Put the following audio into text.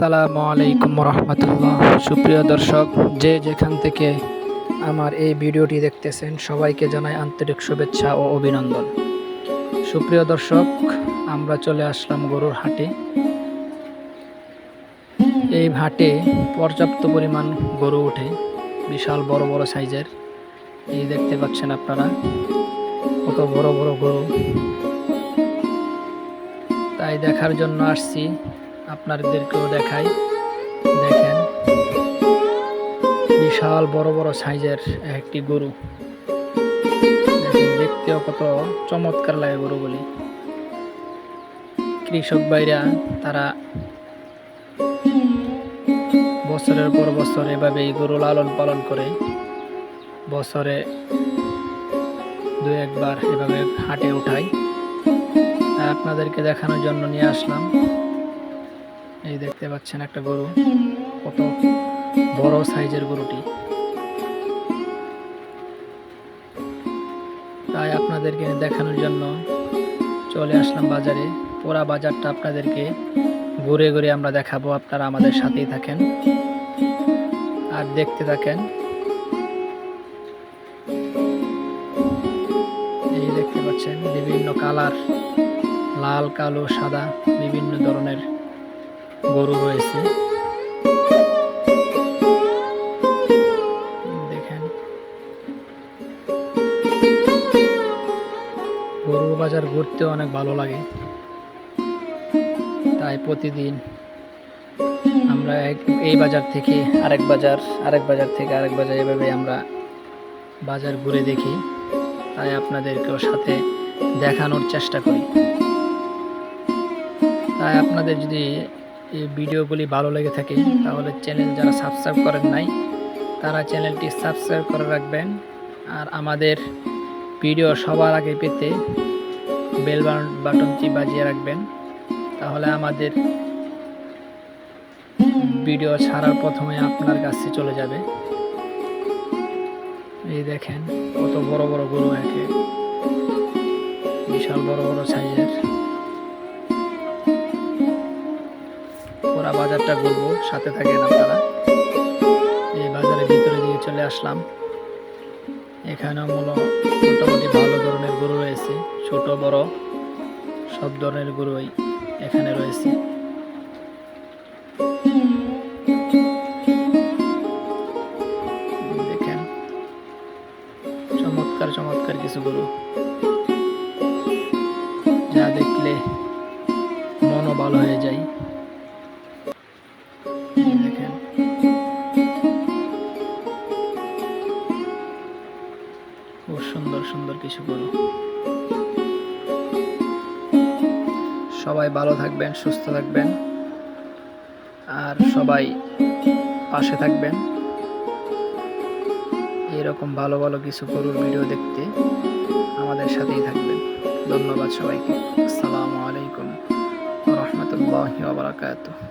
আসসালামু আলাইকুম রহমতুল্লাহ। সুপ্রিয় দর্শক, যে যেখান থেকে আমার এই ভিডিওটি দেখতেছেন সবাইকে জানাই আন্তরিক শুভেচ্ছা ও অভিনন্দন। সুপ্রিয় দর্শক, আমরা চলে আসলাম গরুর হাটে। এই হাটে পর্যাপ্ত পরিমাণ গরু ওঠে, বিশাল বড় বড় সাইজের। এই দেখতে পাচ্ছেন আপনারা কত বড় বড় গরু। তাই দেখার জন্য আসছি, আপনাদেরকেও দেখাই। দেখেন, বিশাল বড় বড় সাইজের একটি গরু। দেখতেও কত চমৎকার লাগে গরুগুলি। কৃষক ভাইরা তারা বছরের পর বছর এভাবে এই গরু লালন পালন করে, বছরে দু একবার এভাবে হাটে উঠায়। আপনাদেরকে দেখানোর জন্য নিয়ে আসলাম। এই দেখতে পাচ্ছেন একটা গরু, কত বড় সাইজের গরুটি। তাই আপনাদেরকে দেখানোর জন্য চলে আসলাম বাজারে। পুরা বাজারটা আপনাদেরকে ঘুরে ঘুরে আমরা দেখাবো। আপনারা আমাদের সাথেই থাকেন আর দেখতে থাকেন। এই দেখতে পাচ্ছেন বিভিন্ন কালার, লাল, কালো, সাদা, বিভিন্ন ধরনের গরু রয়েছে। দেখেন, গরু বাজার ঘুরতেও অনেক ভালো লাগে। তাই প্রতিদিন আমরা এই বাজার থেকে আরেক বাজার, আরেক বাজার থেকে আরেক বাজার, এভাবে আমরা বাজার ঘুরে দেখি। তাই আপনাদেরকেও সাথে দেখানোর চেষ্টা করি। তাই আপনাদের যদি এই ভিডিওগুলি ভালো লেগে থাকে তাহলে চ্যানেল যারা সাবস্ক্রাইব করেন নাই তারা চ্যানেলটি সাবস্ক্রাইব করে রাখবেন। আর আমাদের ভিডিও সবার আগে পেতে বেল বাটনটি বাজিয়ে রাখবেন, তাহলে আমাদের ভিডিও ছাড়ার প্রথমে আপনার কাছে চলে যাবে। এই দেখেন কত বড় বড় গরু, একে বিশাল বড় বড় সাইজের। পুরা বাজারটা ঘুরবো, সাথে থাকেন আপনারা। এই বাজারের ভিতরে দিয়ে চলে আসলাম। এখানেও মোটামুটি ভালো ধরনের গরু রয়েছে, ছোট বড় সব ধরনের গরুই এখানে রয়েছে। দেখেন, চমৎকার চমৎকার কিছু গরু, যা দেখলে মনও ভালো হয়ে যায়। দেখেন, খুব সুন্দর সুন্দর কিছু গরু। সবাই ভালো থাকবেন, সুস্থ থাকবেন, আর সবাই পাশে থাকবেন। এরকম ভালো ভালো কিছু গরুর ভিডিও দেখতে আমাদের সাথেই থাকবেন। ধন্যবাদ সবাইকে। আসসালামু আলাইকুম ওয়া রাহমাতুল্লাহি ওয়া বারাকাতুহু।